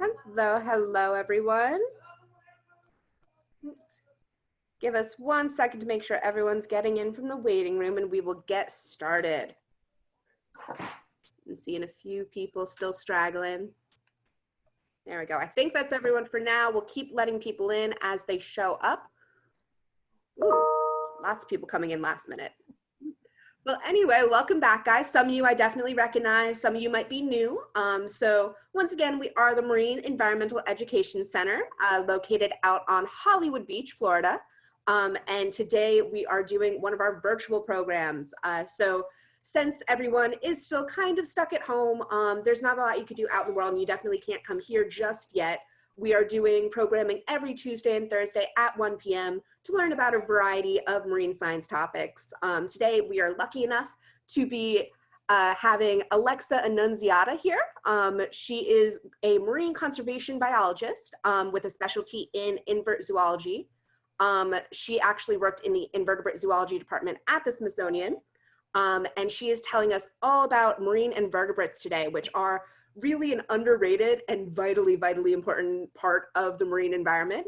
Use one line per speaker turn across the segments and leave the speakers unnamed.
Hello, hello, everyone. Oops. Give us 1 second to make sure everyone's getting in from the waiting room and we will get started. I'm seeing a few people still straggling. There we go. I think that's everyone for now. We'll keep letting people in as they show up. Ooh, lots of people coming in last minute. Well, anyway, welcome back, guys. Some of you I definitely recognize, some of you might be new. So once again, we are the Marine Environmental Education Center located out on Hollywood Beach, Florida. And today we are doing one of our virtual programs. So since everyone is still kind of stuck at home, there's not a lot you could do out in the world and you definitely can't come here just yet. We are doing programming every Tuesday and Thursday at 1 p.m. to learn about a variety of marine science topics. Today, we are lucky enough to be having Alexa Annunziata here. She is a marine conservation biologist with a specialty in invert zoology. She actually worked in the Invertebrate Zoology Department at the Smithsonian. And she is telling us all about marine invertebrates today, which are really an underrated and vitally, vitally important part of the marine environment.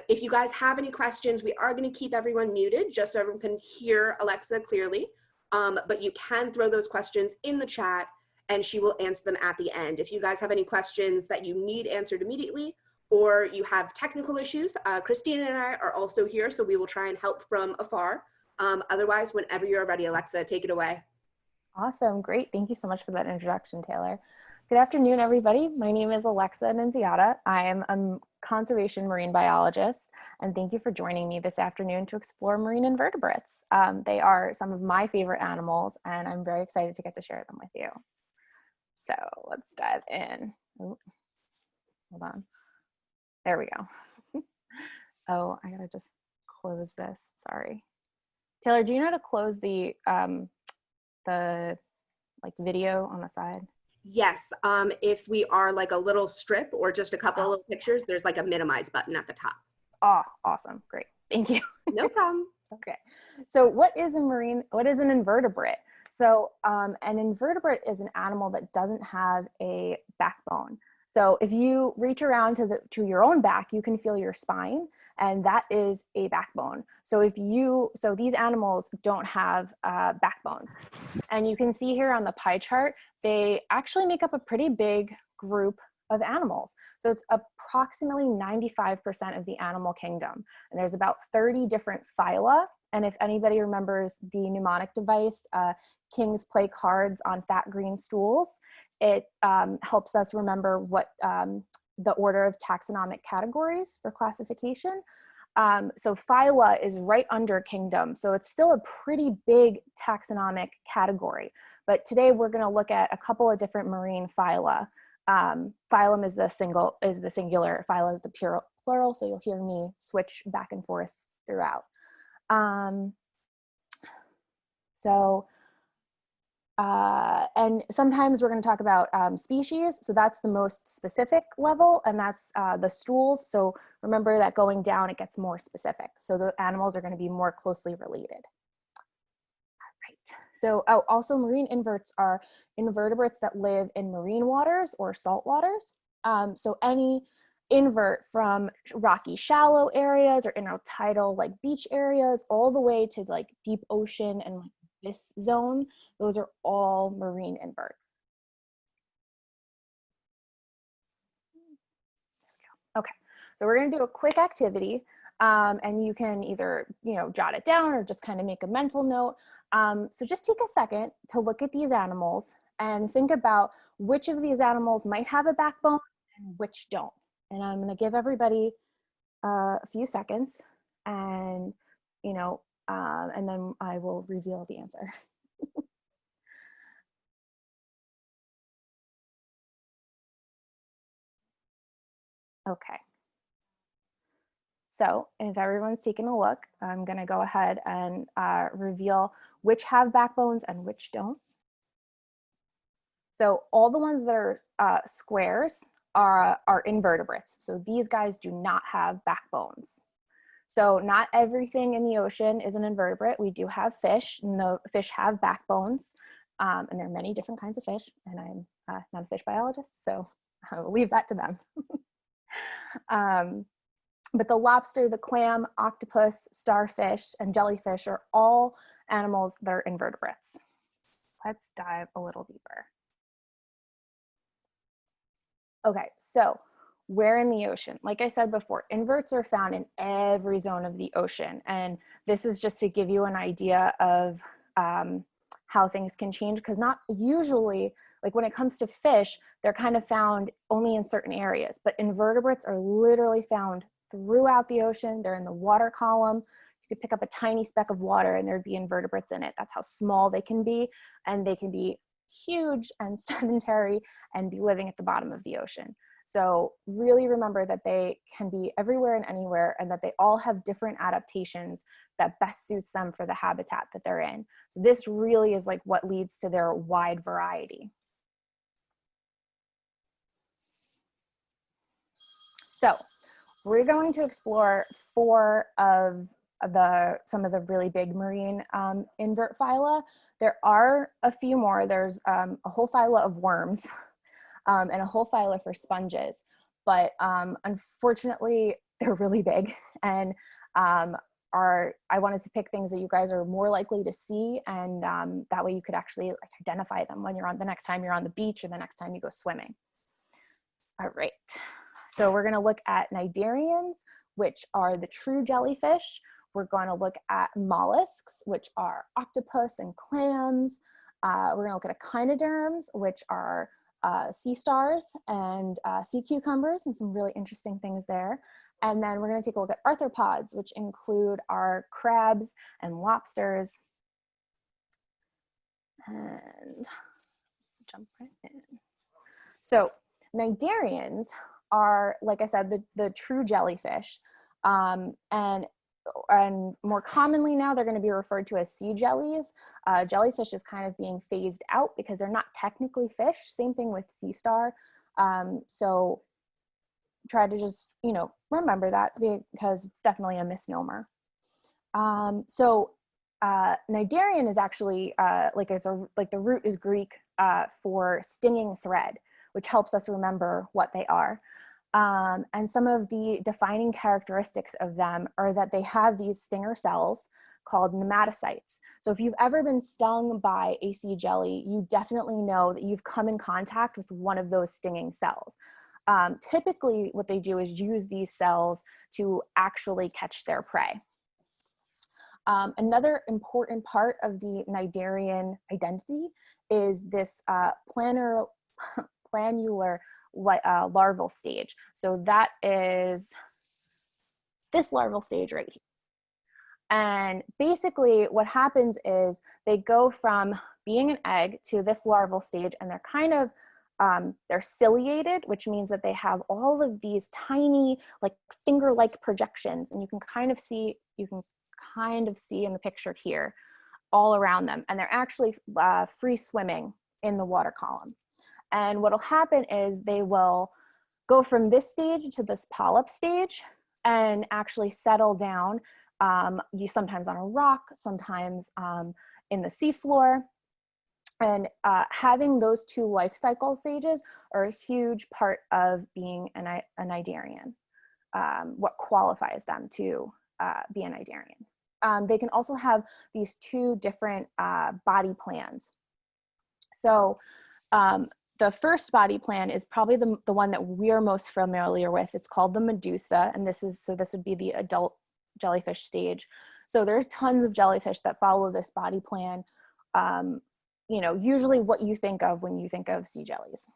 If you guys have any questions, we are going to keep everyone muted just so everyone can hear Alexa clearly. But you can throw those questions in the chat and she will answer them at the end. If you guys have any questions that you need answered immediately or you have technical issues, Christina and I are also here, so we will try and help from afar. Otherwise, whenever you're ready, Alexa, take it away.
Awesome, great. Thank you so much for that introduction, Taylor. Good afternoon, everybody. My name is Alexa Annunziata. I am a conservation marine biologist, and thank you for joining me this afternoon to explore marine invertebrates. They are some of my favorite animals, and I'm very excited to get to share them with you. So let's dive in. Ooh, hold on. There we go. Oh, I gotta just close this, sorry. Taylor, do you know how to close the video on the side?
Yes, if we are like a little strip or just a couple of little pictures, there's like a minimize button at the top.
Oh, awesome, great, thank you.
No problem.
Okay, so what is an invertebrate? So an invertebrate is an animal that doesn't have a backbone. So if you reach around to your own back, you can feel your spine, and that is a backbone. So these animals don't have backbones. And you can see here on the pie chart, they actually make up a pretty big group of animals. So it's approximately 95% of the animal kingdom. And there's about 30 different phyla. And if anybody remembers the mnemonic device, Kings play cards on fat green stools, it helps us remember what the order of taxonomic categories for classification. So phyla is right under kingdom. So it's still a pretty big taxonomic category. But today we're going to look at a couple of different marine phyla. Phylum is the singular, phyla is the plural, so you'll hear me switch back and forth throughout. And sometimes we're going to talk about species, so that's the most specific level, and that's the stools. So remember that going down, it gets more specific. So the animals are going to be more closely related. All right. So also marine inverts are invertebrates that live in marine waters or salt waters. So any invert from rocky shallow areas or intertidal like beach areas all the way to like deep ocean and like this zone, those are all marine inverts. Okay, so we're going to do a quick activity, and you can either jot it down or just kind of make a mental note. So just take a second to look at these animals and think about which of these animals might have a backbone and which don't. And I'm going to give everybody a few seconds, and and then I will reveal the answer. Okay. So if everyone's taking a look, I'm going to go ahead and reveal which have backbones and which don't. So all the ones that are squares are invertebrates. So these guys do not have backbones. So not everything in the ocean is an invertebrate. We do have fish, and the fish have backbones, and there are many different kinds of fish, and I'm not a fish biologist, so I'll leave that to them. But the lobster, the clam, octopus, starfish, and jellyfish are all animals that are invertebrates. Let's dive a little deeper. Okay, so where in the ocean? Like I said before, inverts are found in every zone of the ocean. And this is just to give you an idea of how things can change, because not usually, like when it comes to fish, they're kind of found only in certain areas, but invertebrates are literally found throughout the ocean. They're in the water column. You could pick up a tiny speck of water and there'd be invertebrates in it. That's how small they can be. And they can be huge and sedentary and be living at the bottom of the ocean. So really remember that they can be everywhere and anywhere, and that they all have different adaptations that best suits them for the habitat that they're in. So this really is like what leads to their wide variety. So we're going to explore some of the really big marine invert phyla. There are a few more. There's a whole phyla of worms and a whole phyla for sponges, but unfortunately they're really big, and I wanted to pick things that you guys are more likely to see, and that way you could actually like identify them when the next time you're on the beach or the next time you go swimming. All right, so we're going to look at cnidarians, which are the true jellyfish. We're going to look at mollusks, which are octopus and clams. We're going to look at echinoderms, which are sea stars and sea cucumbers, and some really interesting things there. And then we're going to take a look at arthropods, which include our crabs and lobsters. And jump right in. So cnidarians are, like I said, the true jellyfish. And more commonly now, they're going to be referred to as sea jellies. Jellyfish is kind of being phased out because they're not technically fish. Same thing with sea star. So try to just, remember that, because it's definitely a misnomer. So cnidarian is actually, like the root is Greek for stinging thread, which helps us remember what they are. And some of the defining characteristics of them are that they have these stinger cells called nematocytes. So if you've ever been stung by a sea jelly, you definitely know that you've come in contact with one of those stinging cells. Typically, what they do is use these cells to actually catch their prey. Another important part of the cnidarian identity is this planular larval stage. So that is this larval stage right here. And basically what happens is they go from being an egg to this larval stage, and they're kind of, they're ciliated, which means that they have all of these tiny, like finger-like projections, and you can kind of see in the picture here, all around them. And they're actually free swimming in the water column. And what'll happen is they will go from this stage to this polyp stage and actually settle down, sometimes on a rock, sometimes in the seafloor. And having those two life cycle stages are a huge part of being a cnidarian, what qualifies them to be a cnidarian. They can also have these two different body plans. So the first body plan is probably the one that we're most familiar with. It's called the medusa, and this would be the adult jellyfish stage. So there's tons of jellyfish that follow this body plan. Usually what you think of when you think of sea jellies.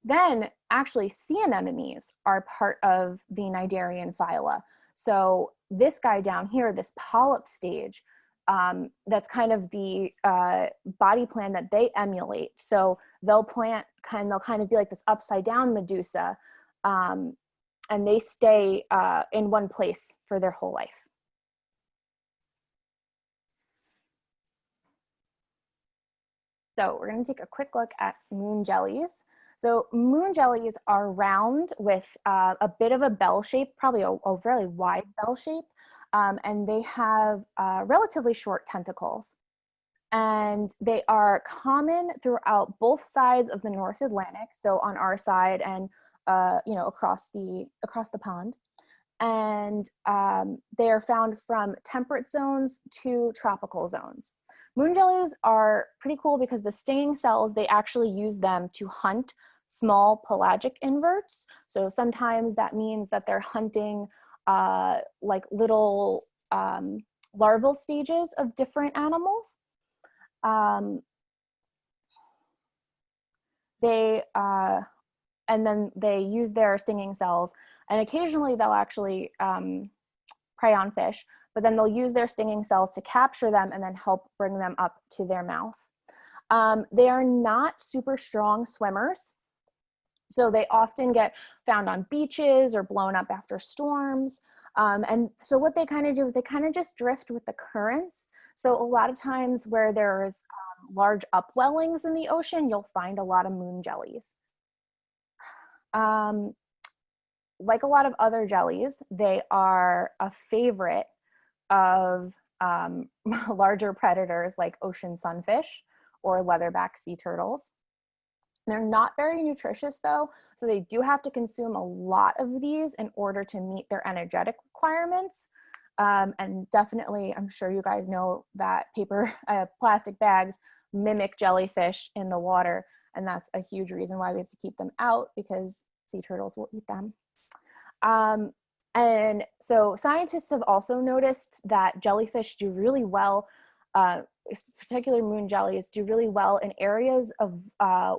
Then actually sea anemones are part of the cnidarian phyla. So this guy down here, this polyp stage, that's kind of the body plan that they emulate. So they'll kind of be like this upside down medusa, and they stay in one place for their whole life. So we're going to take a quick look at moon jellies. So moon jellies are round with a bit of a bell shape, probably a very wide bell shape, and they have relatively short tentacles. And they are common throughout both sides of the North Atlantic, so on our side and across the pond. And they are found from temperate zones to tropical zones. Moon jellies are pretty cool because the stinging cells, they actually use them to hunt small pelagic inverts. So sometimes that means that they're hunting like little larval stages of different animals. And then they use their stinging cells, and occasionally they'll actually prey on fish, but then they'll use their stinging cells to capture them and then help bring them up to their mouth. They are not super strong swimmers, so they often get found on beaches or blown up after storms. And so what they kind of do is they kind of just drift with the currents. So a lot of times where there's large upwellings in the ocean, you'll find a lot of moon jellies. Like a lot of other jellies, they are a favorite of larger predators like ocean sunfish or leatherback sea turtles. They're not very nutritious though, so they do have to consume a lot of these in order to meet their energetic requirements. And definitely, I'm sure you guys know that plastic bags mimic jellyfish in the water, and that's a huge reason why we have to keep them out, because sea turtles will eat them. And so scientists have also noticed that jellyfish do really well, particularly moon jellies, do really well in areas of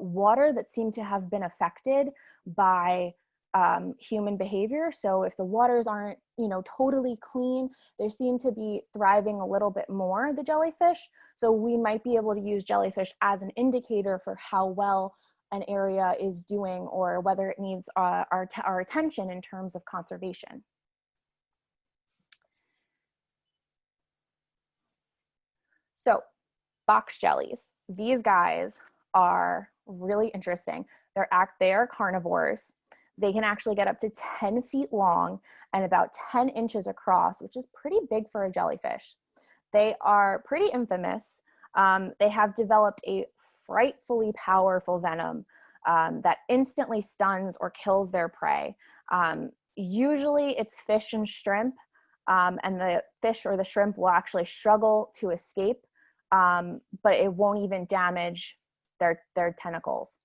water that seem to have been affected by human behavior. So if the waters aren't, totally clean, they seem to be thriving a little bit more, the jellyfish. So we might be able to use jellyfish as an indicator for how well an area is doing, or whether it needs our attention in terms of conservation. So box jellies, these guys are really interesting. They are carnivores. They can actually get up to 10 feet long and about 10 inches across, which is pretty big for a jellyfish. They are pretty infamous. They have developed a frightfully powerful venom that instantly stuns or kills their prey. Usually it's fish and shrimp, and the fish or the shrimp will actually struggle to escape, but it won't even damage their tentacles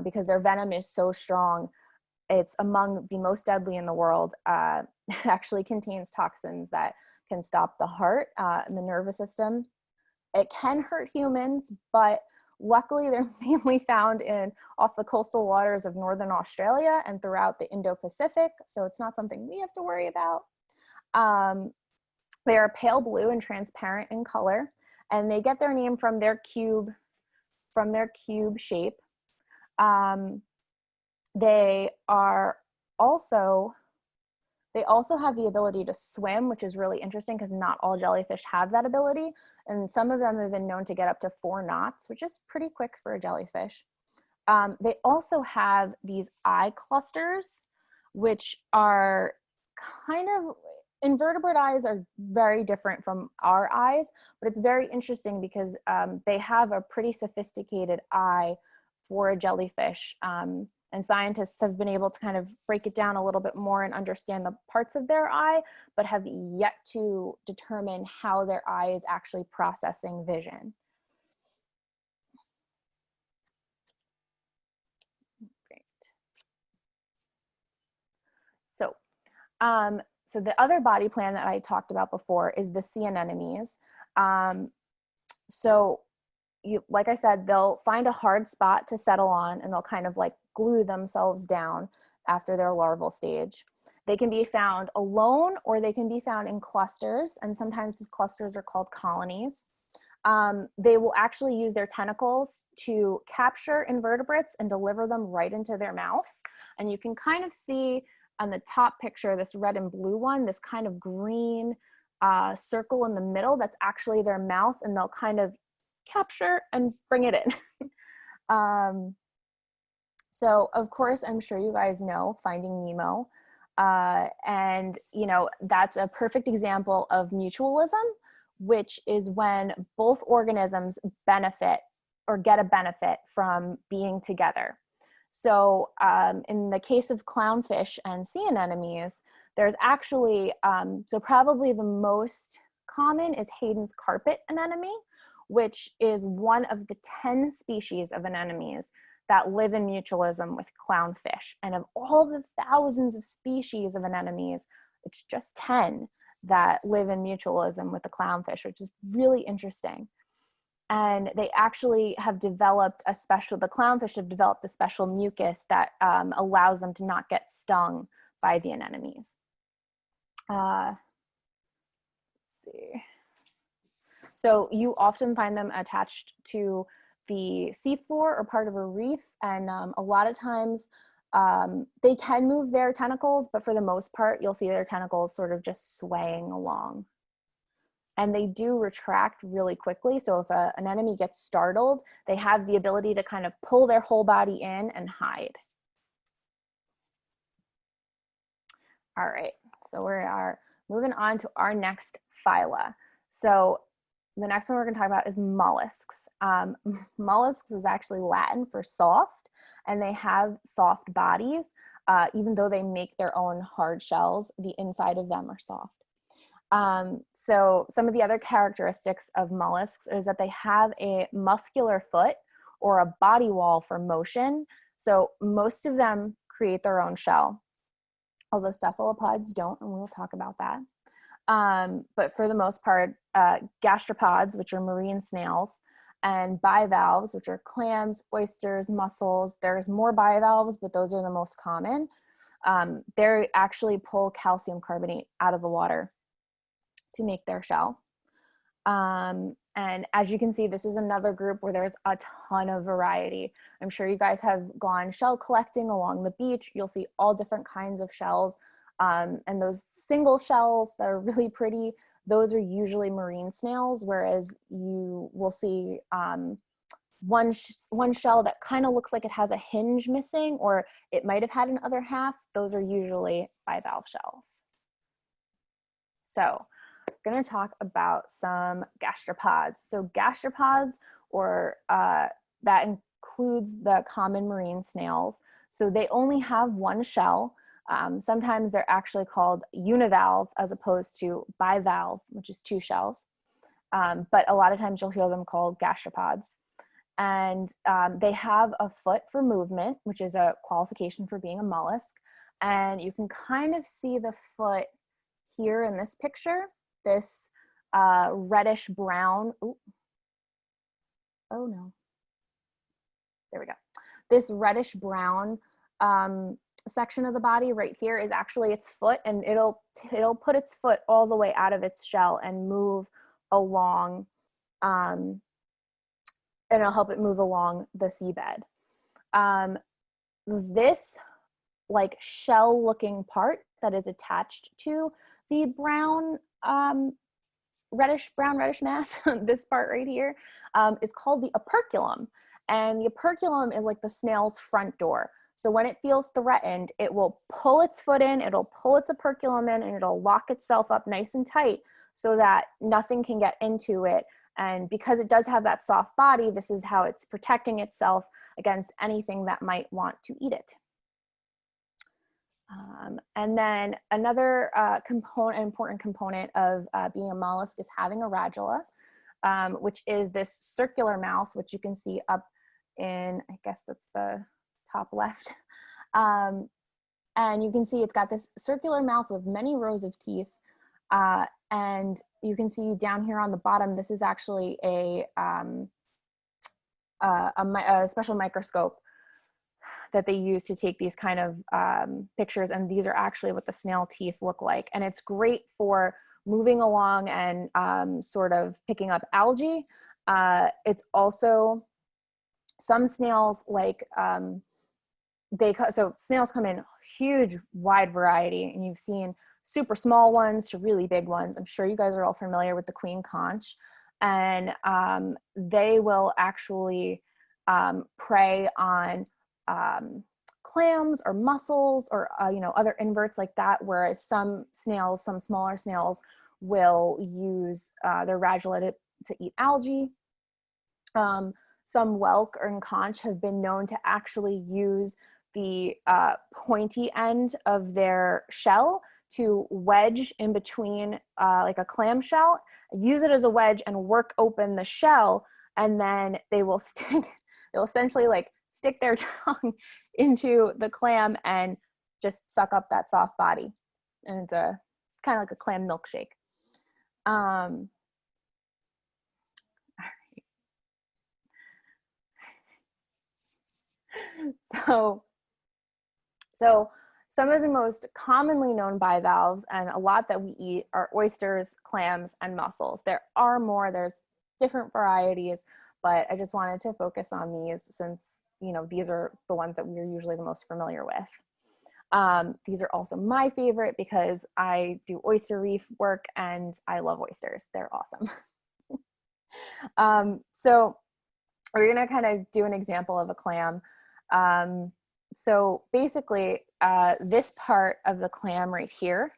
because their venom is so strong. It's among the most deadly in the world. It actually contains toxins that can stop the heart and the nervous system. It can hurt humans, but luckily they're mainly found off the coastal waters of northern Australia and throughout the Indo-Pacific, so it's not something we have to worry about. They are pale blue and transparent in color, and they get their name from their cube shape. They also have the ability to swim, which is really interesting because not all jellyfish have that ability. And some of them have been known to get up to 4 knots, which is pretty quick for a jellyfish. They also have these eye clusters, which are invertebrate eyes are very different from our eyes, but it's very interesting because they have a pretty sophisticated eye for a jellyfish. And scientists have been able to kind of break it down a little bit more and understand the parts of their eye, but have yet to determine how their eye is actually processing vision. Great. So the other body plan that I talked about before is the sea anemones. Like I said, they'll find a hard spot to settle on, and they'll kind of like glue themselves down after their larval stage. They can be found alone, or they can be found in clusters, and sometimes these clusters are called colonies. They will actually use their tentacles to capture invertebrates and deliver them right into their mouth. And you can kind of see on the top picture, this red and blue one, this kind of green circle in the middle, that's actually their mouth, and they'll kind of capture and bring it in. So of course, I'm sure you guys know Finding Nemo. And that's a perfect example of mutualism, which is when both organisms benefit or get a benefit from being together. So in the case of clownfish and sea anemones, there's actually, so probably the most common is Hayden's carpet anemone, which is one of the 10 species of anemones that live in mutualism with clownfish. And of all the thousands of species of anemones, it's just 10 that live in mutualism with the clownfish, which is really interesting. And they actually have developed a special, the clownfish have developed a special mucus that allows them to not get stung by the anemones. Let's see. So you often find them attached to the seafloor or part of a reef, and a lot of times they can move their tentacles, but for the most part, you'll see their tentacles sort of just swaying along. And they do retract really quickly. So if an anemone gets startled, they have the ability to kind of pull their whole body in and hide. All right, so we are moving on to our next phyla. So the next one we're going to talk about is mollusks. Mollusks is actually Latin for soft, and they have soft bodies. Even though they make their own hard shells, the inside of them are soft. So some of the other characteristics of mollusks is that they have a muscular foot or a body wall for motion. So most of them create their own shell, although cephalopods don't, and we'll talk about that. But for the most part, gastropods, which are marine snails, and bivalves, which are clams, oysters, mussels. There's more bivalves, but those are the most common. They actually pull calcium carbonate out of the water to make their shell. And as you can see, this is another group where there's a ton of variety. I'm sure you guys have gone shell collecting along the beach. You'll see all different kinds of shells. And those single shells that are really pretty, those are usually marine snails, whereas you will see one shell that kind of looks like it has a hinge missing, or it might have had an other half. Those are usually bivalve shells. So we're going to talk about some gastropods. So gastropods, or that includes the common marine snails. So they only have one shell. Sometimes they're actually called univalve as opposed to bivalve, which is two shells. But a lot of times you'll hear them called gastropods. And they have a foot for movement, which is a qualification for being a mollusk. And you can kind of see the foot here in this picture, this reddish brown, oh no, there we go. This reddish brown section of the body right here is actually its foot, and it'll put its foot all the way out of its shell and move along, and it'll help it move along the seabed. This like shell looking part that is attached to the brown reddish mass, this part right here, is called the operculum. And the operculum is like the snail's front door. So when it feels threatened, it will pull its foot in, it'll pull its operculum in, and it'll lock itself up nice and tight so that nothing can get into it. And because it does have that soft body, this is how it's protecting itself against anything that might want to eat it. And then another important component of being a mollusk is having a radula, which is this circular mouth, which you can see up in, I guess that's the top left. And you can see it's got this circular mouth with many rows of teeth. And you can see down here on the bottom, this is actually a special microscope that they use to take these kind of pictures. And these are actually what the snail teeth look like. And it's great for moving along and sort of picking up algae. It's also, some snails like, so snails come in huge, wide variety, and you've seen super small ones to really big ones. I'm sure you guys are all familiar with the queen conch, and they will actually prey on clams or mussels or other inverts like that, whereas some snails, some smaller snails, will use their radula to eat algae. Some whelk and conch have been known to actually use the pointy end of their shell to wedge in between like a clam shell, use it as a wedge and work open the shell, and then they will they'll essentially like stick their tongue into the clam and just suck up that soft body. And it's kind of like a clam milkshake. So some of the most commonly known bivalves, and a lot that we eat, are oysters, clams, and mussels. There are more, there's different varieties, but I just wanted to focus on these since, you know, these are the ones that we're usually the most familiar with. These are also my favorite because I do oyster reef work and I love oysters. They're awesome. So we're gonna kind of do an example of a clam. So basically, this part of the clam right here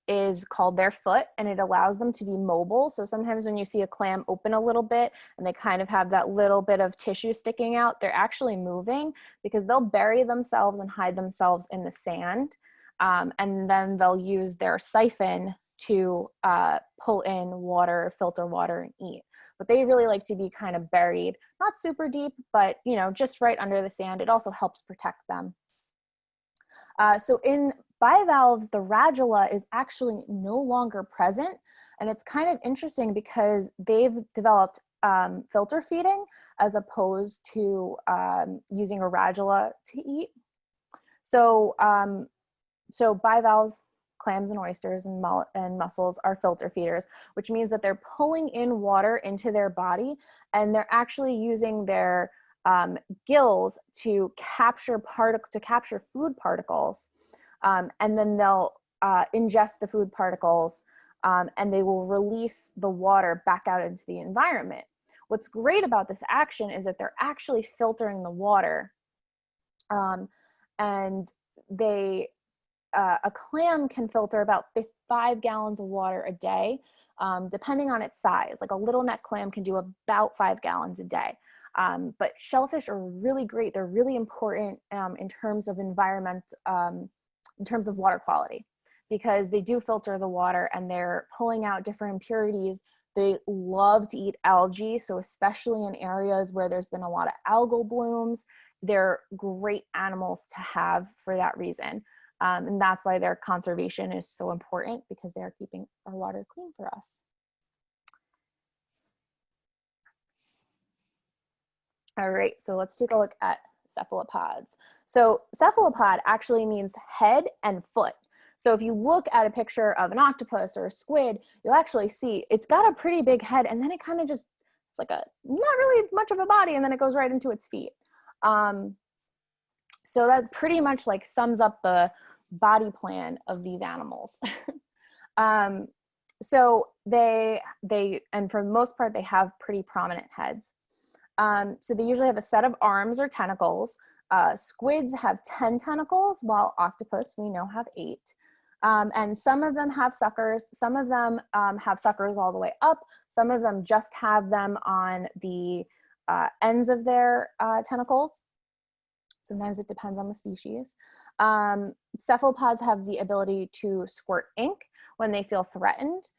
is called their foot, and it allows them to be mobile. So sometimes when you see a clam open a little bit and they kind of have that little bit of tissue sticking out, they're actually moving because they'll bury themselves and hide themselves in the sand. And then they'll use their siphon to pull in water, filter water, and eat. But they really like to be kind of buried, not super deep, but you know, just right under the sand. It also helps protect them. So in bivalves, the radula is actually no longer present. And it's kind of interesting because they've developed filter feeding as opposed to using a radula to eat. So, so bivalves, clams and oysters and mussels are filter feeders, which means that they're pulling in water into their body, and they're actually using their gills to capture food particles, and then they'll ingest the food particles, and they will release the water back out into the environment. What's great about this action is that they're actually filtering the water, and a clam can filter about 5 gallons of water a day, depending on its size. Like a little neck clam can do about 5 gallons a day. But shellfish are really great. They're really important in terms of environment, in terms of water quality, because they do filter the water and they're pulling out different impurities. They love to eat algae, so especially in areas where there's been a lot of algal blooms, they're great animals to have for that reason. And that's why their conservation is so important, because they're keeping our water clean for us. All right, so let's take a look at cephalopods. So cephalopod actually means head and foot. So if you look at a picture of an octopus or a squid, you'll actually see it's got a pretty big head, and then it kind of just, it's like a not really much of a body, and then it goes right into its feet. So that pretty much like sums up the body plan of these animals. So they, and for the most part, they have pretty prominent heads. So they usually have a set of arms or tentacles. Squids have 10 tentacles, while octopus, we know, have 8. And some of them have suckers. Some of them have suckers all the way up. Some of them just have them on the ends of their tentacles. Sometimes it depends on the species. Cephalopods have the ability to squirt ink when they feel threatened,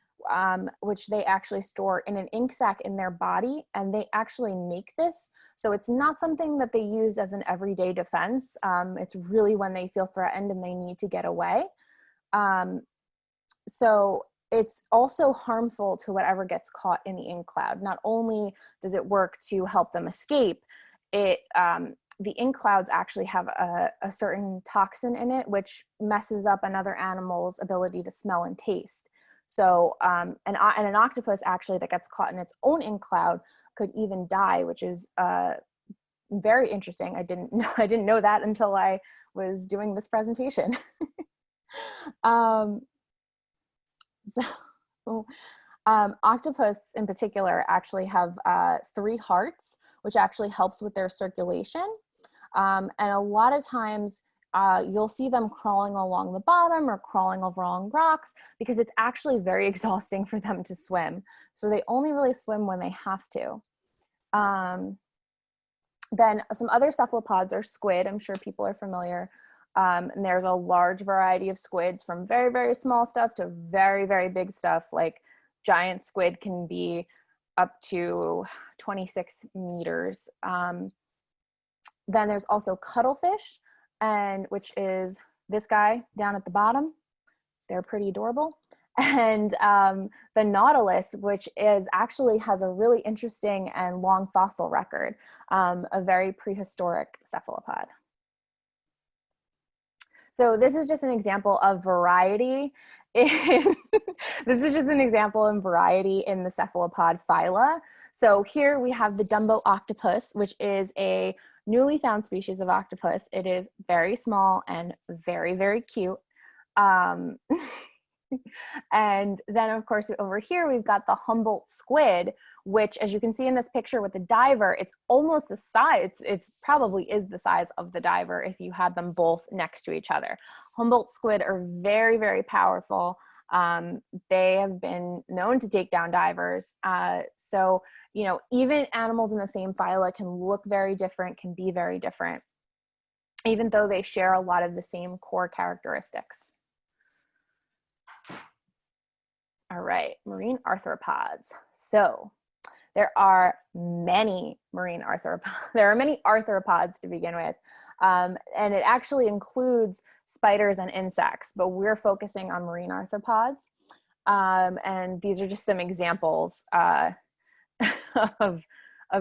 which they actually store in an ink sac in their body, and they actually make this. So it's not something that they use as an everyday defense. It's really when they feel threatened and they need to get away. So it's also harmful to whatever gets caught in the ink cloud. Not only does it work to help them escape, the ink clouds actually have a certain toxin in it, which messes up another animal's ability to smell and taste. So, and an octopus actually that gets caught in its own ink cloud could even die, which is very interesting. I didn't know that until I was doing this presentation. Octopus in particular actually have 3 hearts, which actually helps with their circulation. And a lot of times you'll see them crawling along the bottom or crawling along rocks because it's actually very exhausting for them to swim. So they only really swim when they have to. Then some other cephalopods are squid. I'm sure people are familiar. And there's a large variety of squids, from very, very small stuff to very, very big stuff. Like giant squid can be up to 26 meters. Then there's also cuttlefish, which is this guy down at the bottom. They're pretty adorable. And the nautilus, which actually has a really interesting and long fossil record, a very prehistoric cephalopod. So this is just an example of variety. This is just an example of variety in the cephalopod phyla. So here we have the Dumbo octopus, which is a newly found species of octopus. It is very small and very, very cute. And then of course over here we've got the Humboldt squid, which, as you can see in this picture with the diver, it's almost the size, it's probably is the size of the diver if you had them both next to each other. Humboldt squid are very, very powerful. They have been known to take down divers. So, you know, even animals in the same phyla can look very different, can be very different, even though they share a lot of the same core characteristics. All right, marine arthropods. So there are many marine arthropods. There are many arthropods to begin with. And it actually includes spiders and insects, but we're focusing on marine arthropods. And these are just some examples of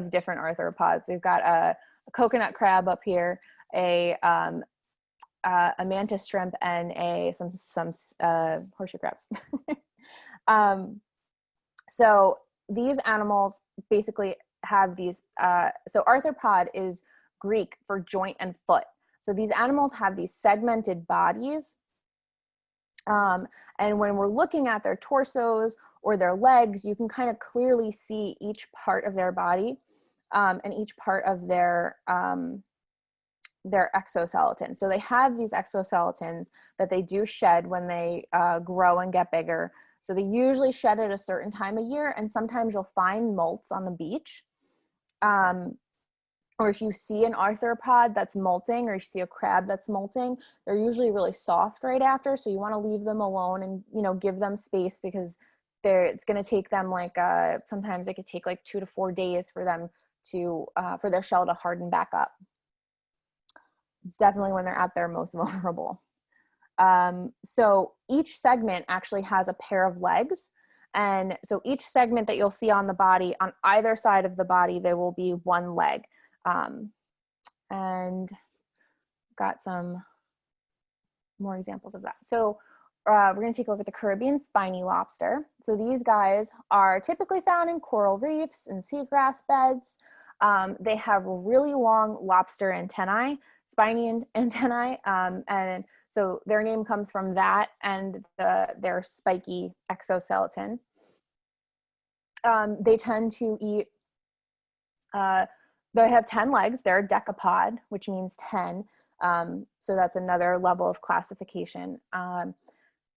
different arthropods. We've got a coconut crab up here, a mantis shrimp, and some horseshoe crabs. So these animals basically have these, so arthropod is Greek for joint and foot. So these animals have these segmented bodies. And when we're looking at their torsos or their legs, you can kind of clearly see each part of their body and each part of their exoskeleton. So they have these exoskeletons that they do shed when they grow and get bigger. So they usually shed at a certain time of year, and sometimes you'll find molts on the beach. Or if you see an arthropod that's molting, or you see a crab that's molting, they're usually really soft right after. So you want to leave them alone and, you know, give them space, because it's going to take them like, sometimes it could take like 2 to 4 days for them to, for their shell to harden back up. It's definitely when they're at their most vulnerable. So each segment actually has a pair of legs. And so each segment that you'll see on the body, on either side of the body, there will be one leg. And got some more examples of that. So we're going to take a look at the Caribbean spiny lobster. So these guys are typically found in coral reefs and seagrass beds. They have really long lobster antennae, spiny antennae, and so their name comes from that and their spiky exoskeleton. They tend to eat, they have 10 legs. They're a decapod, which means 10. So that's another level of classification.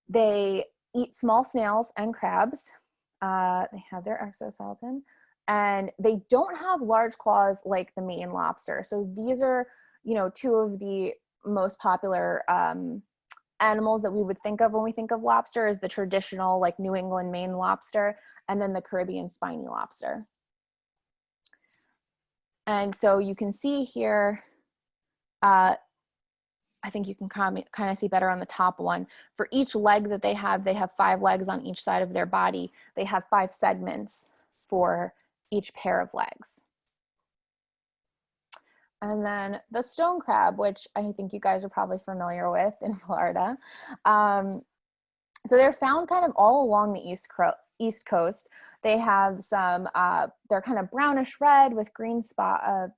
They eat small snails and crabs. They have their exoskeleton. And they don't have large claws like the Maine lobster. So these are, you know, two of the most popular animals that we would think of when we think of lobster, is the traditional like New England Maine lobster, and then the Caribbean spiny lobster. And so you can see here, I think you can kind of see better on the top one. For each leg that they have 5 legs on each side of their body. They have 5 segments for each pair of legs. And then the stone crab, which I think you guys are probably familiar with in Florida. So they're found kind of all along the East Coast. They have some, they're kind of brownish red with green spots,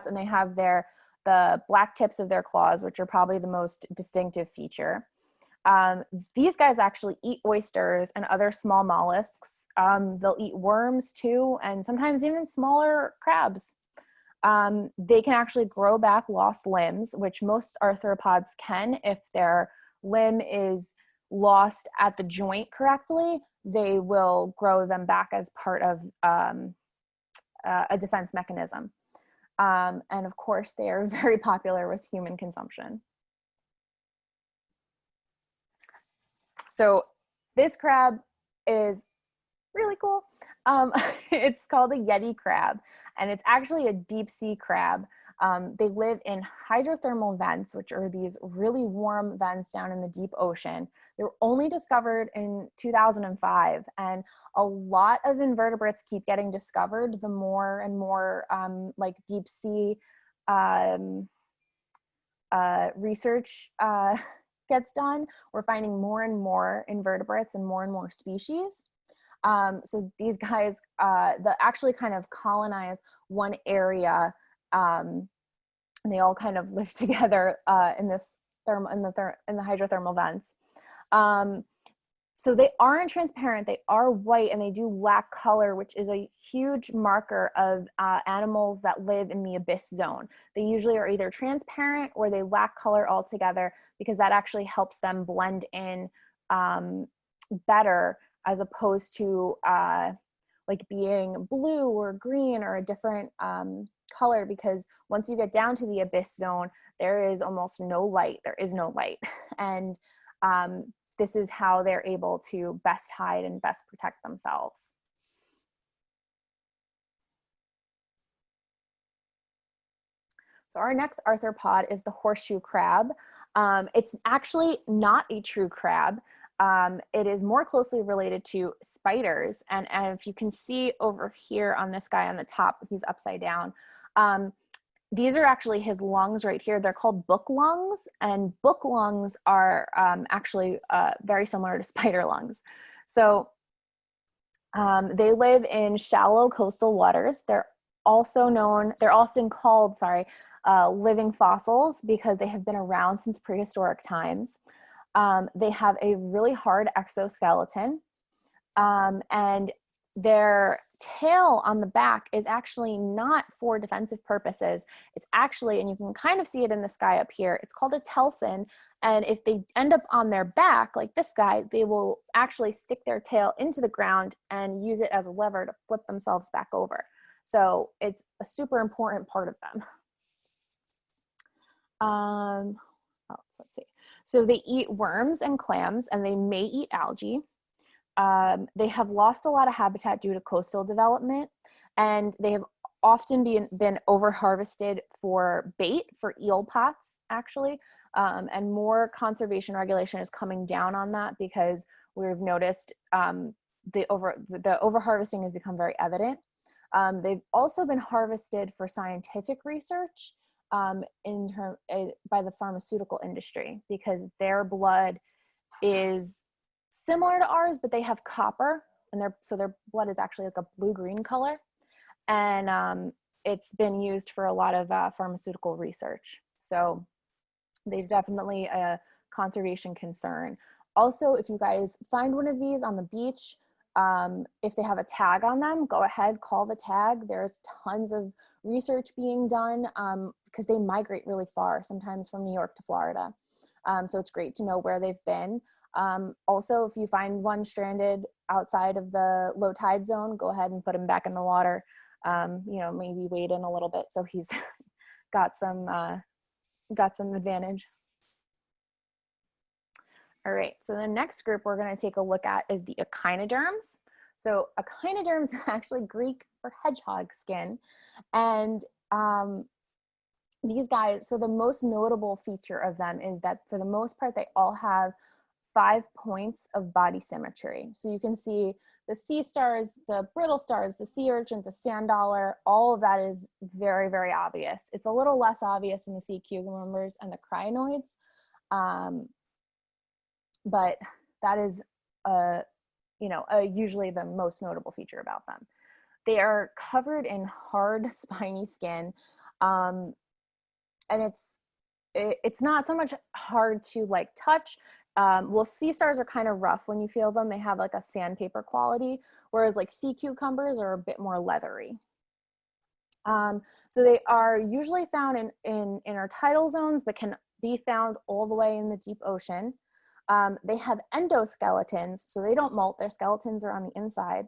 and they have the black tips of their claws, which are probably the most distinctive feature. These guys actually eat oysters and other small mollusks. They'll eat worms too, and sometimes even smaller crabs. They can actually grow back lost limbs, which most arthropods can. If their limb is lost at the joint correctly, they will grow them back as part of a defense mechanism. And of course, they are very popular with human consumption. So this crab is really cool. It's called a Yeti crab, and it's actually a deep sea crab. They live in hydrothermal vents, which are these really warm vents down in the deep ocean. They were only discovered in 2005, and a lot of invertebrates keep getting discovered the more and more like deep sea research gets done. We're finding more and more invertebrates and more species. So these guys, they actually kind of colonize one area, and they all kind of live together in this in the hydrothermal vents. So they aren't transparent, they are white, and they do lack color, which is a huge marker of animals that live in the abyss zone. They usually are either transparent or they lack color altogether, because that actually helps them blend in better, as opposed to like being blue or green or a different color, because once you get down to the abyss zone, there is almost no light. There is no light. And this is how they're able to best hide and best protect themselves. So our next arthropod is the horseshoe crab. It's actually not a true crab. It is more closely related to spiders. And if you can see over here on this guy on the top, he's upside down. These are actually his lungs right here. They're called book lungs, and book lungs are actually very similar to spider lungs. So they live in shallow coastal waters. They're often called, living fossils, because they have been around since prehistoric times. They have a really hard exoskeleton, and their tail on the back is actually not for defensive purposes. It's actually, and you can kind of see it in this guy up here, it's called a telson. And if they end up on their back, like this guy, they will actually stick their tail into the ground and use it as a lever to flip themselves back over. So it's a super important part of them. Let's see. So they eat worms and clams, and they may eat algae. They have lost a lot of habitat due to coastal development, and they have often been over-harvested for bait, for eel pots, actually. And more conservation regulation is coming down on that, because we've noticed the over-harvesting has become very evident. They've also been harvested for scientific research by the pharmaceutical industry, because their blood is similar to ours, but they have copper, and their blood is actually like a blue-green color, and it's been used for a lot of pharmaceutical research. So they're definitely a conservation concern. Also, if you guys find one of these on the beach, if they have a tag on them, go ahead, call the tag. There's tons of research being done, because they migrate really far, sometimes from New York to Florida. So it's great to know where they've been. Also, if you find one stranded outside of the low tide zone, go ahead and put him back in the water. Maybe wade in a little bit so he's got some advantage. All right, so the next group we're going to take a look at is the echinoderms. So echinoderms is actually Greek for hedgehog skin, and these guys, so the most notable feature of them is that for the most part, they all have 5 points of body symmetry. So you can see the sea stars, the brittle stars, the sea urchin, the sand dollar, all of that is very, very obvious. It's a little less obvious in the sea cucumbers and the crinoids, but that is usually the most notable feature about them. They are covered in hard, spiny skin, and it's not so much hard to like touch. Sea stars are kind of rough when you feel them. They have like a sandpaper quality, whereas like sea cucumbers are a bit more leathery. So they are usually found in our tidal zones, but can be found all the way in the deep ocean. They have endoskeletons, so they don't molt, their skeletons are on the inside.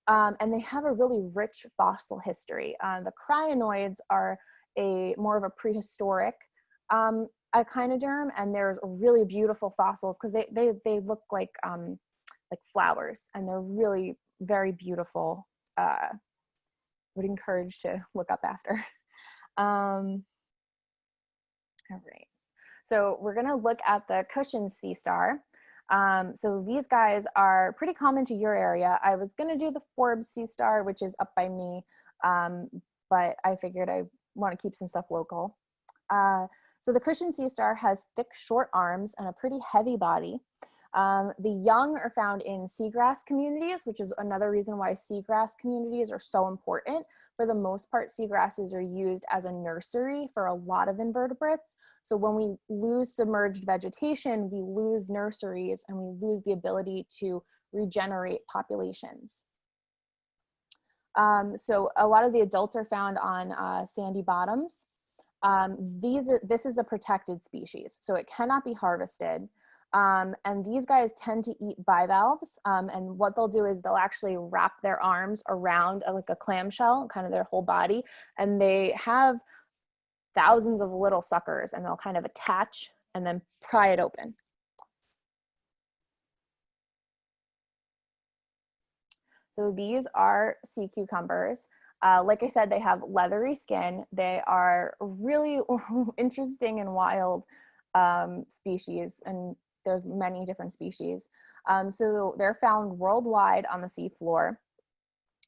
And they have a really rich fossil history. The crinoids are more of a prehistoric echinoderm, and there's really beautiful fossils because they look like flowers, and they're really very beautiful. Would encourage to look up after. All right, so we're gonna look at the cushion sea star. So these guys are pretty common to your area. I was gonna do the Forbes sea star, which is up by me, but I figured I want to keep some stuff local. So the cushion sea star has thick, short arms and a pretty heavy body. The young are found in seagrass communities, which is another reason why seagrass communities are so important. For the most part, seagrasses are used as a nursery for a lot of invertebrates. So when we lose submerged vegetation, we lose nurseries and we lose the ability to regenerate populations. So a lot of the adults are found on sandy bottoms. This is a protected species, so it cannot be harvested. And these guys tend to eat bivalves, and what they'll do is they'll actually wrap their arms around like a clamshell, kind of their whole body, and they have thousands of little suckers, and they'll kind of attach and then pry it open. So these are sea cucumbers. Like I said, they have leathery skin. They are really interesting and wild species, and there's many different species. So they're found worldwide on the seafloor.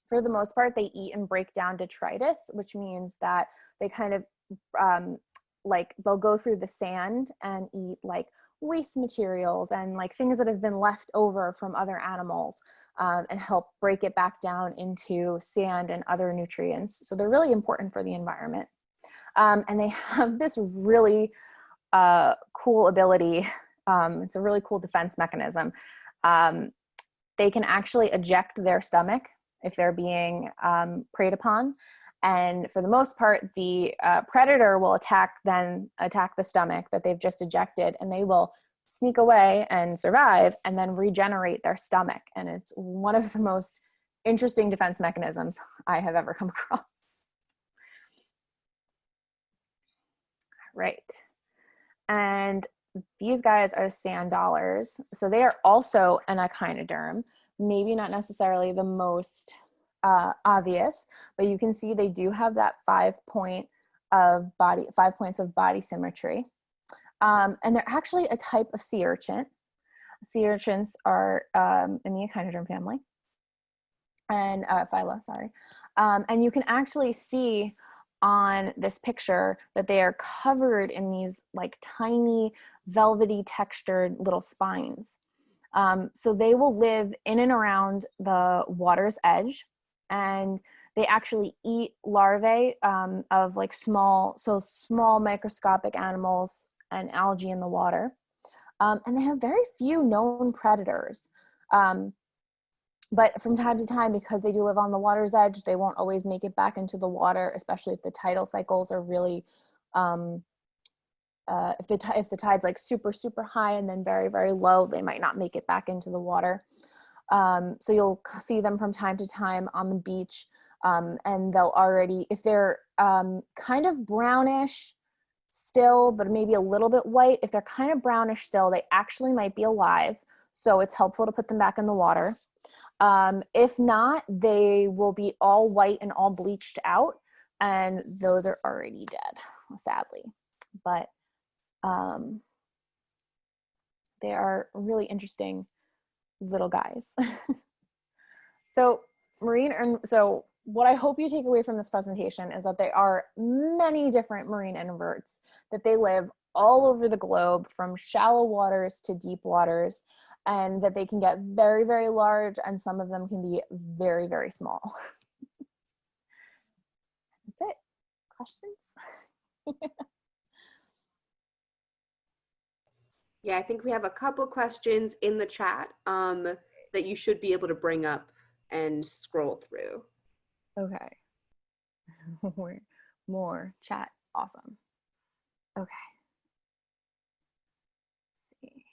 For the most part, they eat and break down detritus, which means that they kind of like they'll go through the sand and eat like waste materials and like things that have been left over from other animals, and help break it back down into sand and other nutrients. So they're really important for the environment. And they have this really cool ability. It's a really cool defense mechanism. They can actually eject their stomach if they're being preyed upon. And for the most part, the predator will attack the stomach that they've just ejected, and they will sneak away and survive and then regenerate their stomach. And it's one of the most interesting defense mechanisms I have ever come across. Right. And these guys are sand dollars. So they are also an echinoderm, maybe not necessarily the most obvious, but you can see they do have that 5 points of body symmetry. And they're actually a type of sea urchin. Sea urchins are in the echinoderm family, and phyla, sorry. And you can actually see on this picture that they are covered in these like tiny velvety textured little spines. So they will live in and around the water's edge, and they actually eat larvae of like small microscopic animals and algae in the water. And they have very few known predators. But from time to time, because they do live on the water's edge, they won't always make it back into the water, especially if the tidal cycles are really, if the tide's like super, super high and then very, very low, they might not make it back into the water. So you'll see them from time to time on the beach, and they'll already, if they're kind of brownish still, but maybe a little bit white, if they're kind of brownish still, they actually might be alive. So it's helpful to put them back in the water. If not, they will be all white and all bleached out, and those are already dead, sadly. But they are really interesting little guys. So what I hope you take away from this presentation is that there are many different marine inverts, that they live all over the globe, from shallow waters to deep waters, and that they can get very, very large, and some of them can be very, very small. That's it. Questions?
Yeah, I think we have a couple questions in the chat that you should be able to bring up and scroll through.
Okay. more chat. Awesome. Okay. Let's see.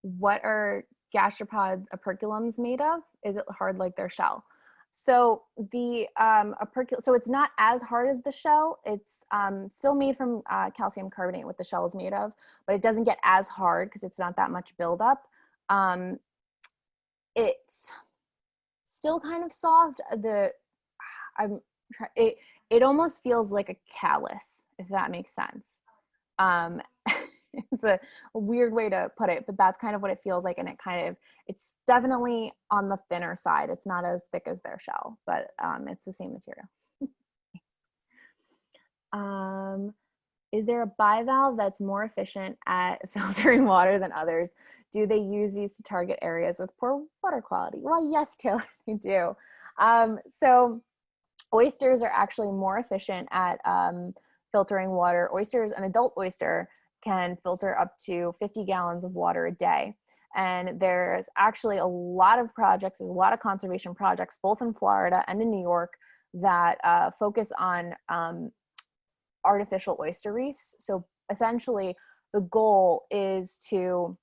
What are gastropod operculums made of? Is it hard like their shell? So the so it's not as hard as the shell. It's still made from calcium carbonate, what the shell is made of, but it doesn't get as hard because it's not that much buildup. It's still kind of soft. It almost feels like a callus, if that makes sense. It's a weird way to put it, but that's kind of what it feels like. And it's definitely on the thinner side. It's not as thick as their shell, but it's the same material. Is there a bivalve that's more efficient at filtering water than others? Do they use these to target areas with poor water quality? Well, yes, Taylor, they do. So oysters are actually more efficient at filtering water. Oysters, an adult oyster, can filter up to 50 gallons of water a day. And there's actually a lot of projects, there's a lot of conservation projects, both in Florida and in New York, that focus on artificial oyster reefs. So essentially, the goal is to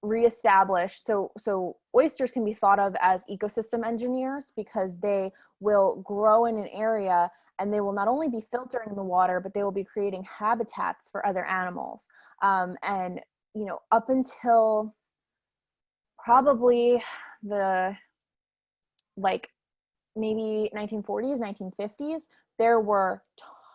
reestablish, so oysters can be thought of as ecosystem engineers because they will grow in an area and they will not only be filtering the water, but they will be creating habitats for other animals. And up until probably the maybe 1940s, 1950s, there were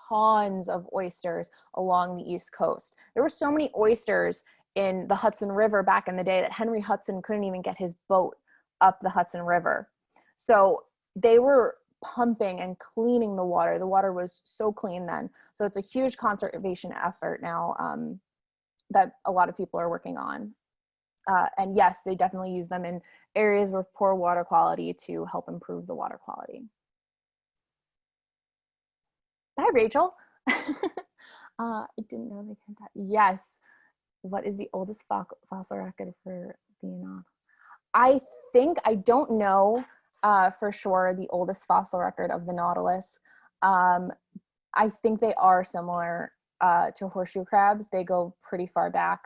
tons of oysters along the East Coast. There were so many oysters in the Hudson River back in the day that Henry Hudson couldn't even get his boat up the Hudson River. So they were pumping and cleaning the water. The water was so clean then. So it's a huge conservation effort now that a lot of people are working on. And yes, they definitely use them in areas with poor water quality to help improve the water quality. Hi, Rachel. I didn't know they can talk. Yes. What is the oldest fossil record for the Annunziata? I don't know for sure the oldest fossil record of the Nautilus. I think they are similar to horseshoe crabs. They go pretty far back.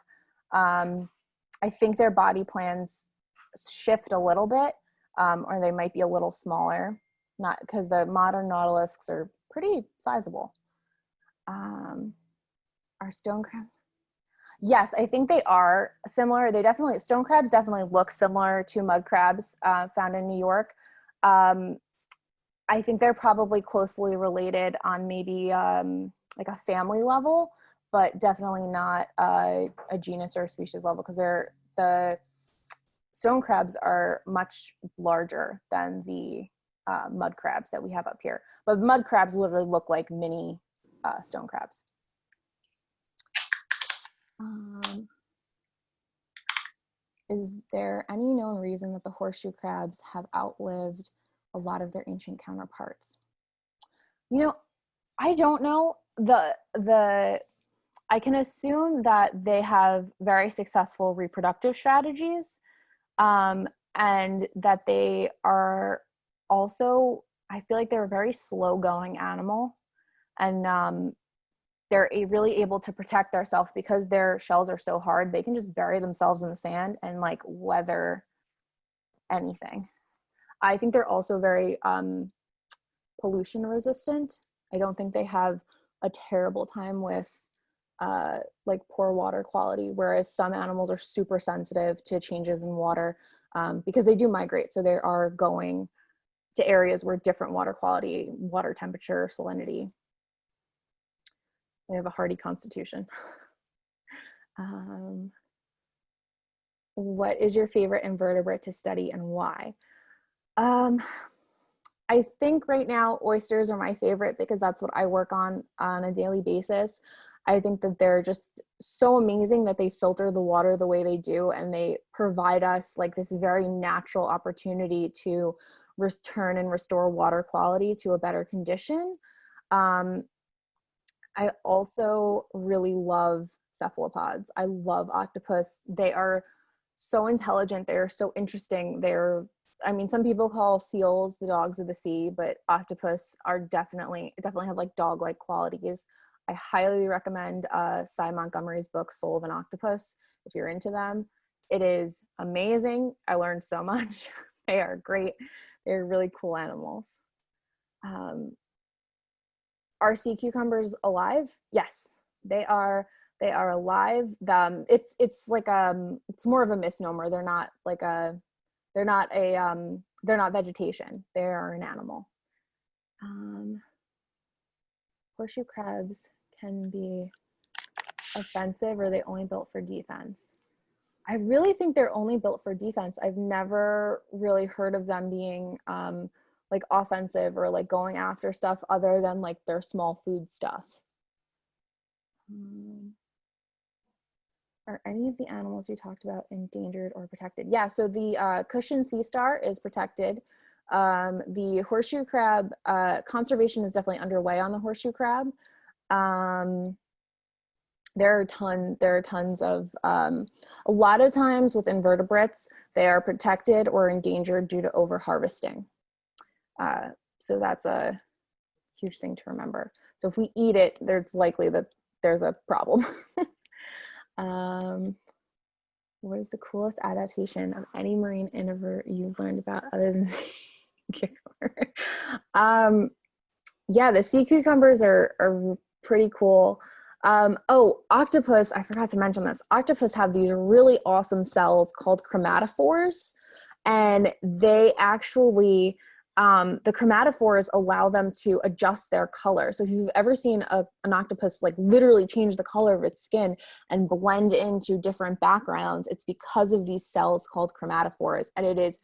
I think their body plans shift a little bit, or they might be a little smaller, not because the modern Nautilusks are pretty sizable. Are stone crabs? Yes, I think they are similar. Stone crabs definitely look similar to mud crabs found in New York. I think they're probably closely related on maybe like a family level, but definitely not a genus or a species level, because the stone crabs are much larger than the mud crabs that we have up here. But mud crabs literally look like mini stone crabs. Is there any known reason that the horseshoe crabs have outlived a lot of their ancient counterparts? I don't know. I can assume that they have very successful reproductive strategies, and that they are also, I feel like they're a very slow going animal, and they're really able to protect themselves because their shells are so hard. They can just bury themselves in the sand and like weather anything. I think they're also very pollution resistant. I don't think they have a terrible time with like poor water quality, whereas some animals are super sensitive to changes in water because they do migrate. So they are going to areas where different water quality, water temperature, salinity. They have a hardy constitution. What is your favorite invertebrate to study and why? I think right now oysters are my favorite because that's what I work on a daily basis. I think that they're just so amazing that they filter the water the way they do, and they provide us like this very natural opportunity to return and restore water quality to a better condition. I also really love cephalopods. I love octopus. They are so intelligent. They're so interesting. I mean, some people call seals the dogs of the sea, but octopus are definitely have like dog-like qualities. I highly recommend Cy Montgomery's book, Soul of an Octopus, if you're into them. It is amazing. I learned so much. They are great. They're really cool animals. Are sea cucumbers alive? Yes, they are. They are alive. It's like it's more of a misnomer. They're not vegetation. They are an animal. Horseshoe crabs can be offensive, or are they only built for defense? I really think they're only built for defense. I've never really heard of them being like offensive or like going after stuff other than like their small food stuff. Are any of the animals you talked about endangered or protected? Yeah, so the cushion sea star is protected. The horseshoe crab, conservation is definitely underway on the horseshoe crab. There are tons of, a lot of times with invertebrates, they are protected or endangered due to over-harvesting. So that's a huge thing to remember. So if we eat it, it's likely that there's a problem. What is the coolest adaptation of any marine invertebrate you've learned about other than cucumber? Yeah, the sea cucumbers are pretty cool. Oh, octopus, I forgot to mention this. Octopus have these really awesome cells called chromatophores, and they actually, the chromatophores allow them to adjust their color. So if you've ever seen an octopus like literally change the color of its skin and blend into different backgrounds, it's because of these cells called chromatophores, and it is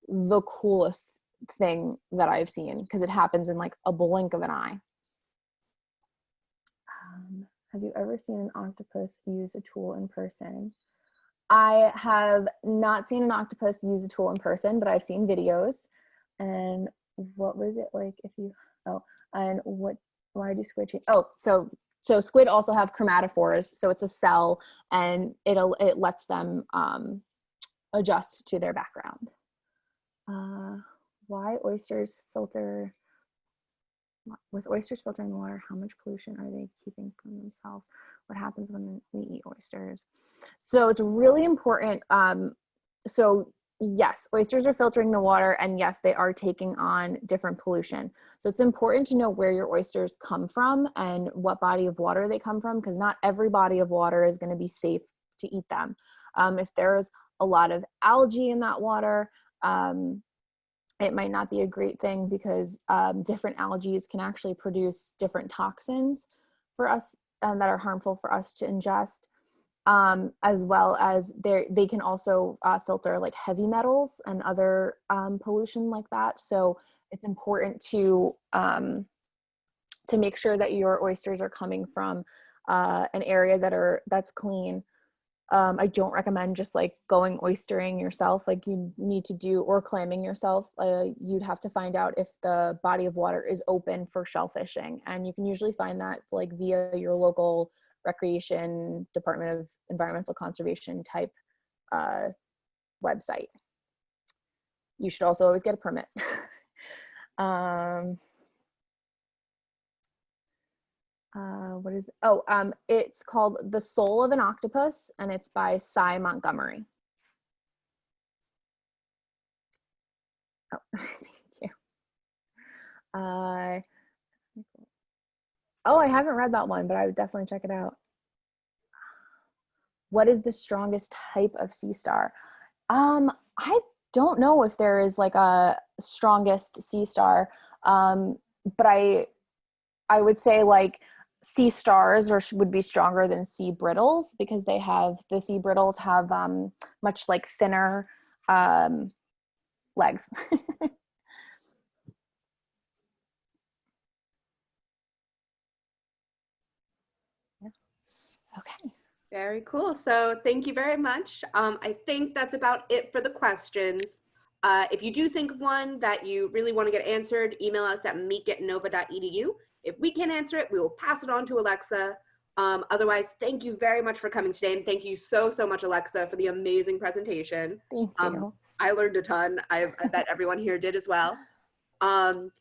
the coolest thing that I've seen because it happens in like a blink of an eye. Have you ever seen an octopus use a tool in person? I have not seen an octopus use a tool in person, but I've seen videos. And what was it like if you, and why do squid change? Oh, so squid also have chromatophores. So it's a cell and it lets them adjust to their background. Why oysters filter? With oysters filtering the water, how much pollution are they keeping from themselves? What happens when we eat oysters? So it's really important. So yes, oysters are filtering the water, and yes, they are taking on different pollution. So it's important to know where your oysters come from and what body of water they come from, because not every body of water is going to be safe to eat them. If there's a lot of algae in that water, it might not be a great thing because different algae can actually produce different toxins for us that are harmful for us to ingest, as well as they can also filter like heavy metals and other pollution like that. So it's important to make sure that your oysters are coming from an area that's clean. I don't recommend just like going oystering yourself, like you need to do, or clamming yourself. You'd have to find out if the body of water is open for shellfishing. And you can usually find that like via your local recreation, Department of Environmental Conservation type website. You should also always get a permit. What is it? Oh, it's called The Soul of an Octopus, and it's by Cy Montgomery. Oh, thank you. Oh, I haven't read that one, but I would definitely check it out. What is the strongest type of sea star? I don't know if there is like a strongest sea star, but I would say like sea stars would be stronger than sea brittles because the sea brittles have much like thinner legs. Yeah. Okay.
Very cool. So thank you very much. I think that's about it for the questions. If you do think of one that you really want to get answered, email us at meek@nova.edu. If we can't answer it, we will pass it on to Alexa. Otherwise, thank you very much for coming today. And thank you so, so much, Alexa, for the amazing presentation.
Thank you.
I learned a ton. I bet everyone here did as well.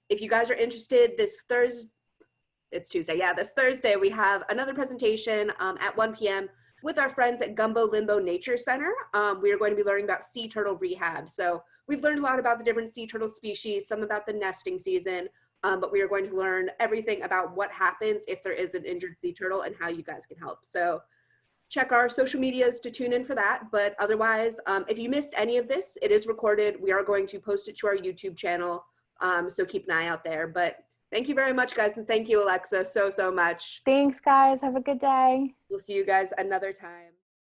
If you guys are interested, it's Tuesday. Yeah, this Thursday, we have another presentation at 1 p.m. with our friends at Gumbo Limbo Nature Center. We are going to be learning about sea turtle rehab. So we've learned a lot about the different sea turtle species, some about the nesting season, but we are going to learn everything about what happens if there is an injured sea turtle and how you guys can help. So check our social medias to tune in for that. But otherwise, if you missed any of this, it is recorded. We are going to post it to our YouTube channel. So keep an eye out there. But thank you very much, guys. And thank you, Alexa, so, so much.
Thanks, guys. Have a good day.
We'll see you guys another time.